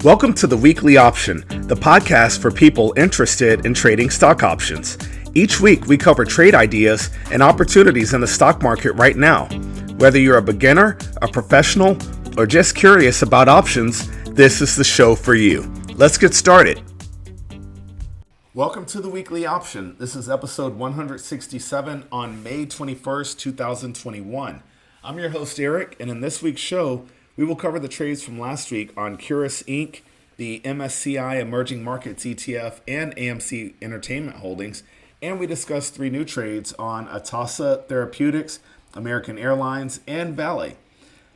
Welcome to the Weekly Option, the podcast for people interested in trading stock options. Each week, we cover trade ideas and opportunities in the stock market right now. Whether you're a beginner, a professional, or just curious about options, this is the show for you. Let's get started. Welcome to the Weekly Option. This is episode 167 on May 21st, 2021. I'm your host, Eric, and in this week's show, we will cover the trades from last week on Curis Inc., the MSCI Emerging Markets ETF, and AMC Entertainment Holdings, and we discuss three new trades on Attosa Therapeutics, American Airlines, and Vale.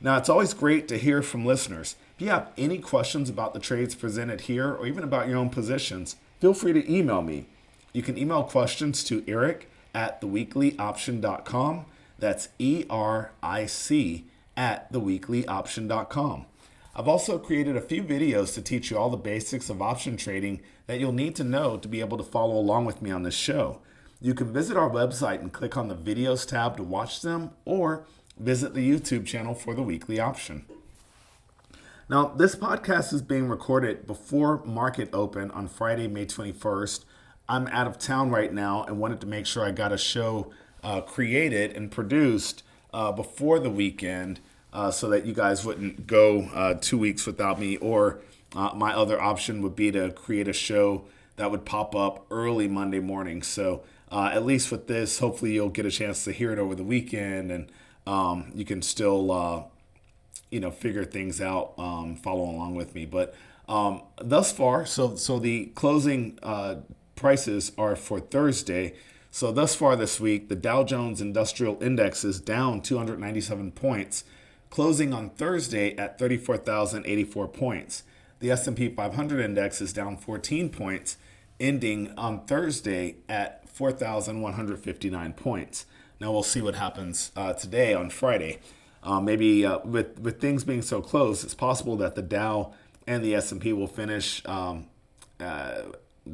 Now, it's always great to hear from listeners. If you have any questions about the trades presented here or even about your own positions, feel free to email me. You can email questions to eric@theweeklyoption.com. That's ERIC@theweeklyoption.com. I've also created a few videos to teach you all the basics of option trading that you'll need to know to be able to follow along with me on this show. You can visit our website and click on the videos tab to watch them, or visit the YouTube channel for the Weekly Option. Now, this podcast is being recorded before market open on Friday, May 21st. I'm out of town right now and wanted to make sure I got a show created and produced before the weekend so that you guys wouldn't go 2 weeks without me, or my other option would be to create a show that would pop up early Monday morning. So at least with this, hopefully you'll get a chance to hear it over the weekend, and you can still figure things out, follow along with me. But thus far, so the closing prices are for Thursday. So thus far this week, the Dow Jones Industrial Index is down 297 points, closing on Thursday at 34,084 points. The S&P 500 index is down 14 points, ending on Thursday at 4,159 points. Now we'll see what happens today on Friday. Maybe with things being so close, it's possible that the Dow and the S&P will finish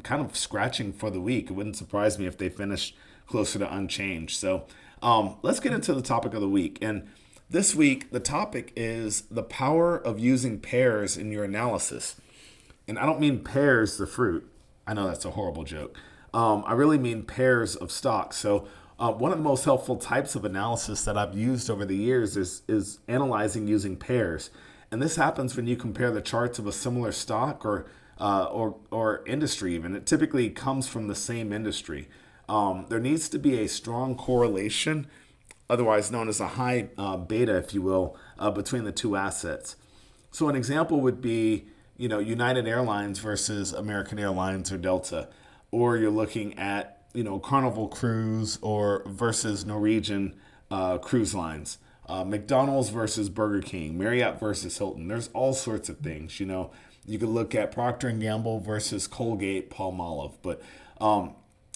kind of scratching for the week. It wouldn't surprise me if they finish closer to unchanged. So let's get into the topic of the week. And this week, the topic is the power of using pairs in your analysis. And I don't mean pears, the fruit. I know that's a horrible joke. I really mean pairs of stocks. So one of the most helpful types of analysis that I've used over the years is analyzing using pairs. And this happens when you compare the charts of a similar stock or industry even. It typically comes from the same industry. There needs to be a strong correlation, otherwise known as a high beta, if you will, between the two assets. So an example would be, United Airlines versus American Airlines or Delta, or you're looking at, Carnival Cruise or versus Norwegian cruise lines, McDonald's versus Burger King, Marriott versus Hilton. There's all sorts of things, You could look at Procter & Gamble versus Colgate Palmolive. But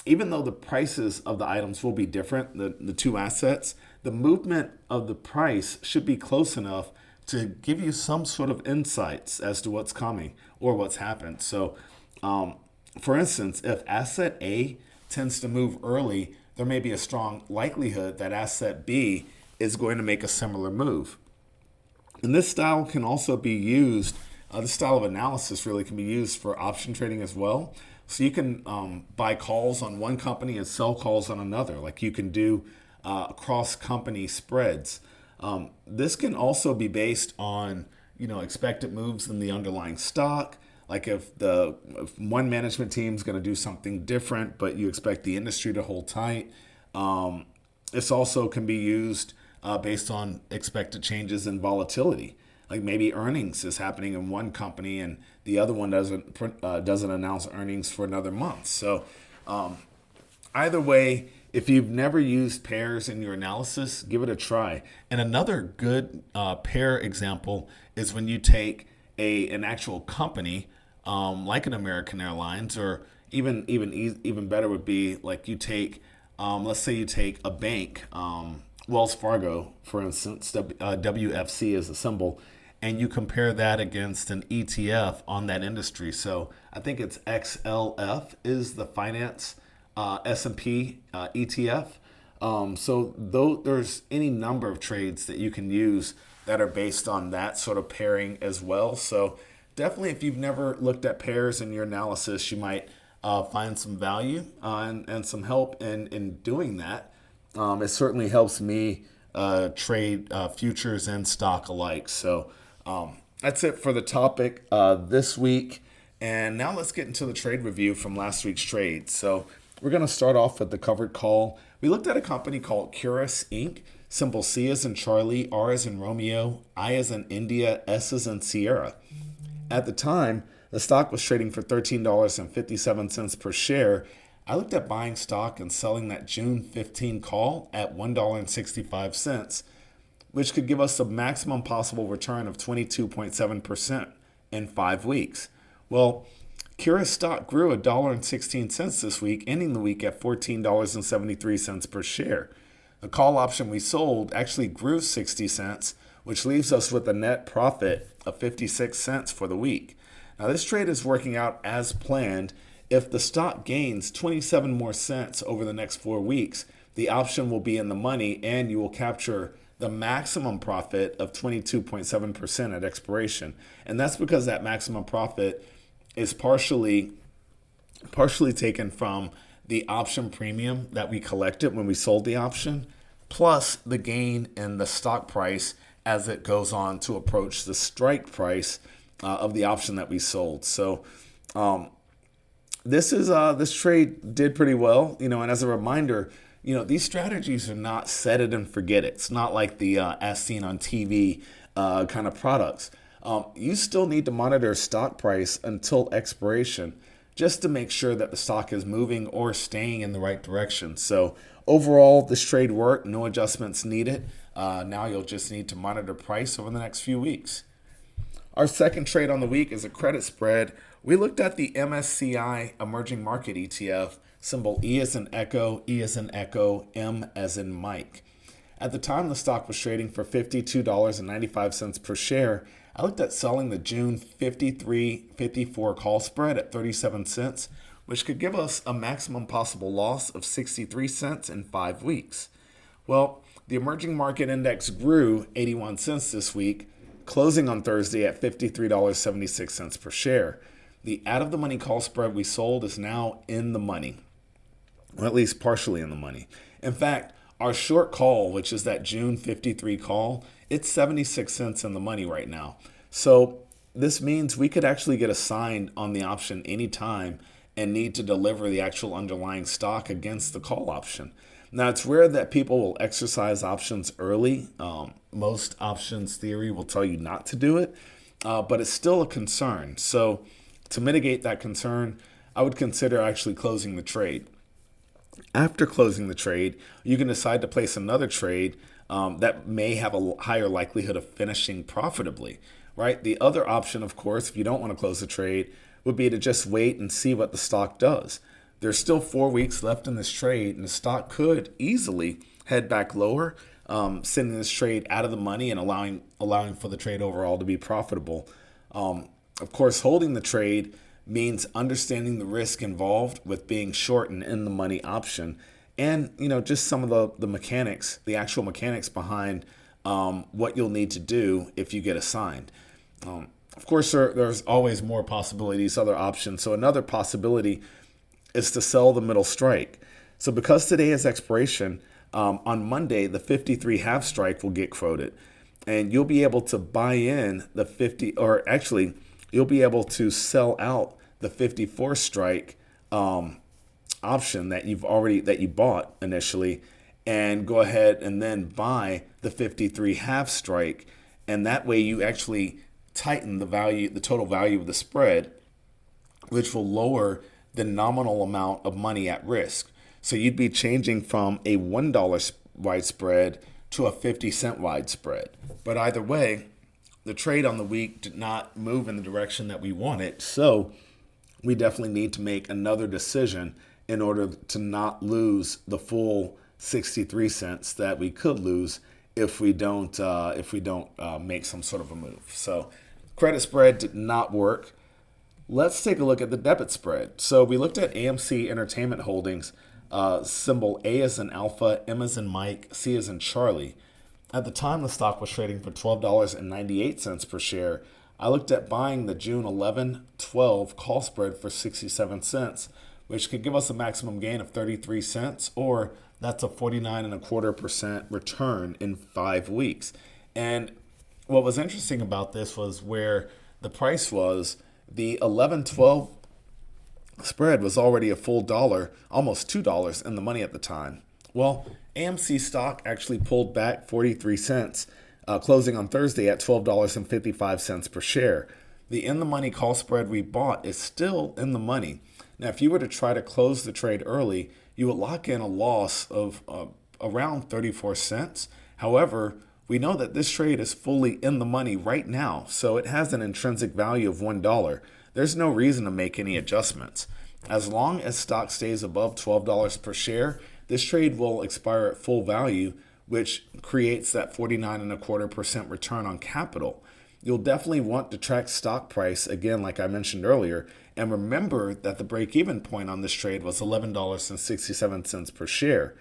even though the prices of the items will be different, the two assets, the movement of the price should be close enough to give you some sort of insights as to what's coming or what's happened. So, for instance, if asset A tends to move early, there may be a strong likelihood that asset B is going to make a similar move. And this style can also be used, this style of analysis really can be used for option trading as well. So you can buy calls on one company and sell calls on another, like you can do cross-company spreads. This can also be based on, expected moves in the underlying stock. Like if one management team is going to do something different, but you expect the industry to hold tight. This also can be used based on expected changes in volatility. Like maybe earnings is happening in one company and the other one doesn't announce earnings for another month. So either way, if you've never used pairs in your analysis, give it a try. And another good pair example is when you take an actual company like an American Airlines, or even better would be like you take, let's say you take a bank, Wells Fargo, for instance, WFC is a symbol, and you compare that against an ETF on that industry. So I think it's XLF is the finance S&P ETF. So though there's any number of trades that you can use that are based on that sort of pairing as well. So definitely, if you've never looked at pairs in your analysis, you might find some value and some help in doing that. It certainly helps me trade futures and stock alike. So that's it for the topic this week. And now let's get into the trade review from last week's trade. So we're going to start off with the covered call. We looked at a company called Curis Inc. Symbol C as in Charlie, R as in Romeo, I as in India, S as in Sierra. At the time, the stock was trading for $13.57 per share. I looked at buying stock and selling that June 15 call at $1.65, which could give us the maximum possible return of 22.7% in 5 weeks. Well, Curis stock grew $1.16 this week, ending the week at $14.73 per share. The call option we sold actually grew 60 cents, which leaves us with a net profit of 56 cents for the week. Now, this trade is working out as planned. If the stock gains 27 more cents over the next 4 weeks, the option will be in the money and you will capture the maximum profit of 22.7% at expiration. And that's because that maximum profit is partially taken from the option premium that we collected when we sold the option, plus the gain in the stock price as it goes on to approach the strike price of the option that we sold. So this trade did pretty well, and as a reminder, these strategies are not set it and forget it. It's not like the as seen on TV kind of products. You still need to monitor stock price until expiration just to make sure that the stock is moving or staying in the right direction. So overall, this trade worked. No adjustments needed. Now you'll just need to monitor price over the next few weeks. Our second trade on the week is a credit spread. We looked at the MSCI Emerging Market ETF, symbol E as in Echo, E as in Echo, M as in Mike. At the time, the stock was trading for $52.95 per share. I looked at selling the June 53.54 call spread at 37 cents, which could give us a maximum possible loss of 63 cents in 5 weeks. Well, the emerging market index grew 81 cents this week, closing on Thursday at $53.76 per share. The out-of-the-money call spread we sold is now in the money, or at least partially in the money. In fact, our short call, which is that June 53 call, it's 76 cents in the money right now. So this means we could actually get assigned on the option anytime and need to deliver the actual underlying stock against the call option. Now, it's rare that people will exercise options early. Most options theory will tell you not to do it, but it's still a concern. So to mitigate that concern, I would consider actually closing the trade. After closing the trade, you can decide to place another trade that may have a higher likelihood of finishing profitably, right? The other option, of course, if you don't want to close the trade, would be to just wait and see what the stock does. There's still 4 weeks left in this trade, and the stock could easily head back lower, sending this trade out of the money and allowing for the trade overall to be profitable. Of course, holding the trade means understanding the risk involved with being short and in the money option, and just some of the mechanics, the actual mechanics behind what you'll need to do if you get assigned. Of course, there's always more possibilities, other options. So another possibility is to sell the middle strike. So because today is expiration, on Monday, the 53 half strike will get quoted, and you'll be able to buy in the 50, or actually, you'll be able to sell out the 54 strike option that you bought initially, and go ahead and then buy the 53 half strike, and that way you actually tighten the total value of the spread, which will lower the nominal amount of money at risk. So you'd be changing from a $1 wide spread to a 50-cent wide spread. But either way, the trade on the week did not move in the direction that we wanted. So we definitely need to make another decision in order to not lose the full 63 cents that we could lose if we don't make some sort of a move. So credit spread did not work. Let's take a look at the debit spread. So we looked at AMC Entertainment Holdings, symbol A as in Alpha, M as in Mike, C as in Charlie. At the time, the stock was trading for $12.98 per share. I looked at buying the June 11-12 call spread for 67 cents, which could give us a maximum gain of 33 cents, or that's a 49.25% return in 5 weeks. And what was interesting about this was where the price was. The 11-12 spread was already a full dollar, almost $2 in the money at the time. Well, AMC stock actually pulled back 43 cents, closing on Thursday at $12.55 per share. The in-the-money call spread we bought is still in the money. Now, if you were to try to close the trade early, you would lock in a loss of around 34 cents. However, we know that this trade is fully in the money right now, so it has an intrinsic value of $1. There's no reason to make any adjustments. As long as stock stays above $12 per share, this trade will expire at full value, which creates that 49.25% return on capital. You'll definitely want to track stock price, again, like I mentioned earlier, and remember that the break-even point on this trade was $11.67 per share.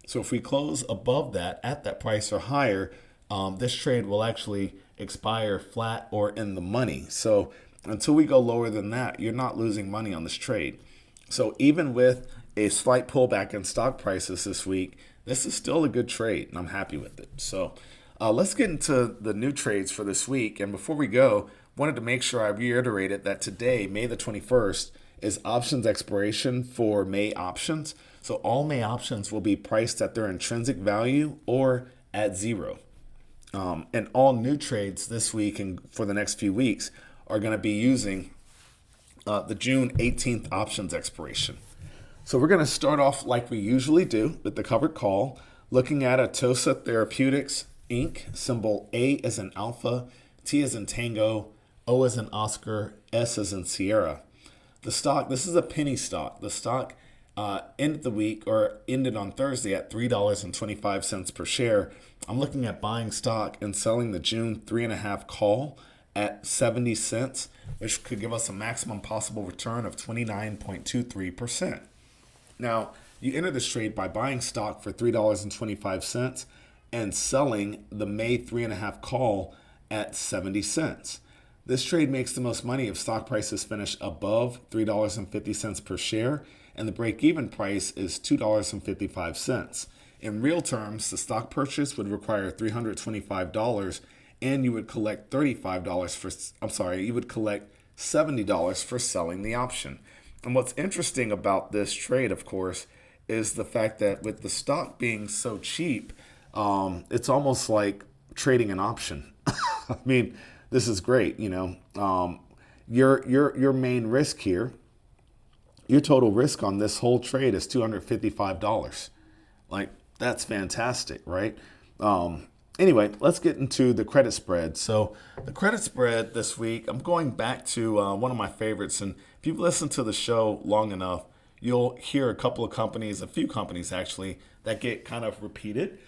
So if we close above that, at that price or higher, this trade will actually expire flat or in the money. So until we go lower than that, you're not losing money on this trade. So even with a slight pullback in stock prices this week, this is still a good trade, and I'm happy with it. So let's get into the new trades for this week. And before we go, wanted to make sure I reiterated that today, May the 21st, is options expiration for May options. So all May options will be priced at their intrinsic value or at zero. And all new trades this week and for the next few weeks are going to be using the June 18th options expiration. So we're going to start off like we usually do with the covered call, looking at Attosa Therapeutics Inc., symbol A as in Alpha, T as in Tango, O as in Oscar, S as in Sierra. The stock, this is a penny stock. The stock ended the week or ended on Thursday at $3.25 per share. I'm looking at buying stock and selling the June 3.5 call at 70 cents, which could give us a maximum possible return of 29.23%. Now, you enter this trade by buying stock for $3.25 and selling the May 3.5 call at 70 cents. This trade makes the most money if stock prices finish above $3.50 per share, and the break-even price is $2.55. In real terms, the stock purchase would require $325, and you would collect you would collect $70 for selling the option. And what's interesting about this trade, of course, is the fact that with the stock being so cheap, it's almost like trading an option. I mean, this is great. Your main risk here, your total risk on this whole trade is $255. Like, that's fantastic, right? Anyway, let's get into the credit spread. So the credit spread this week, I'm going back to one of my favorites. And if you've listened to the show long enough, you'll hear a few companies actually, that get kind of repeated.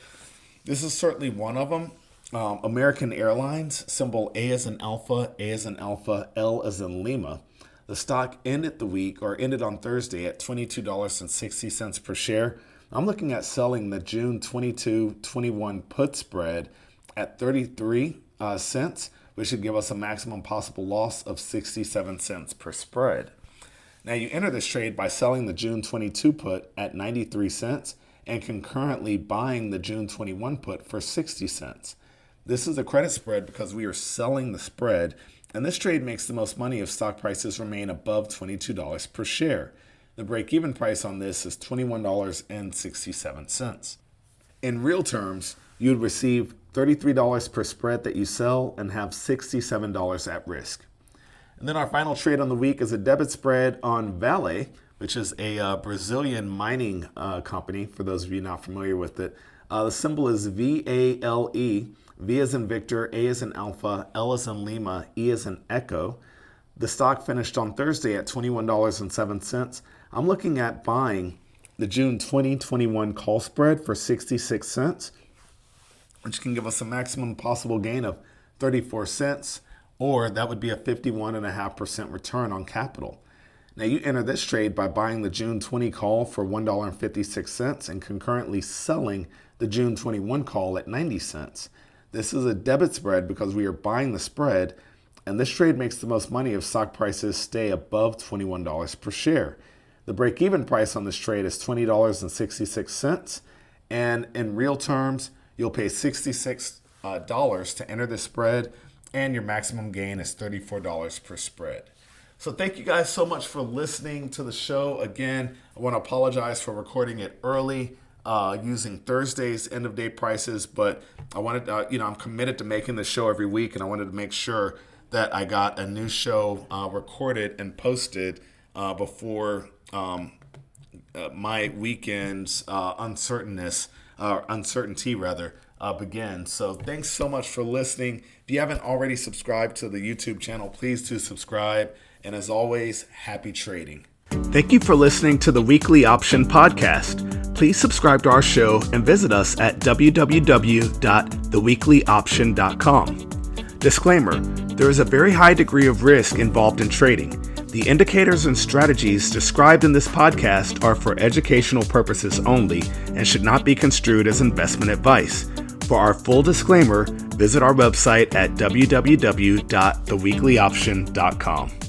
This is certainly one of them. American Airlines, symbol A as in Alpha, A as in Alpha, L as in Lima. The stock ended on Thursday at $22.60 per share. I'm looking at selling the June 22-21 put spread at 33 cents, which should give us a maximum possible loss of 67 cents per spread. Now, you enter this trade by selling the June 22 put at 93 cents and concurrently buying the June 21 put for 60 cents. This is a credit spread because we are selling the spread, and this trade makes the most money if stock prices remain above $22 per share. The break-even price on this is $21.67. In real terms, you'd receive $33 per spread that you sell and have $67 at risk. And then our final trade on the week is a debit spread on Vale, which is a Brazilian mining company, for those of you not familiar with it. The symbol is VALE, V as in Victor, A as in Alpha, L as in Lima, E as in Echo. The stock finished on Thursday at $21.07. I'm looking at buying the June 2021 call spread for 66 cents, which can give us a maximum possible gain of 34 cents, or that would be a 51.5% return on capital. Now, you enter this trade by buying the June 20 call for $1.56 and concurrently selling the June 21 call at 90 cents. This is a debit spread because we are buying the spread And this trade makes the most money if stock prices stay above $21 per share. The break-even price on this trade is $20.66. And in real terms, you'll pay $66 to enter the spread, and your maximum gain is $34 per spread. So thank you guys so much for listening to the show. Again, I want to apologize for recording it early using Thursday's end of day prices, but I wanted, I'm committed to making this show every week, and I wanted to make sure that I got a new show recorded and posted before my weekend's uncertainty begins. So thanks so much for listening. If you haven't already subscribed to the YouTube channel, please do subscribe. And as always, happy trading. Thank you for listening to the Weekly Option Podcast. Please subscribe to our show and visit us at www.theweeklyoption.com. Disclaimer: there is a very high degree of risk involved in trading. The indicators and strategies described in this podcast are for educational purposes only and should not be construed as investment advice. For our full disclaimer, visit our website at www.theweeklyoption.com.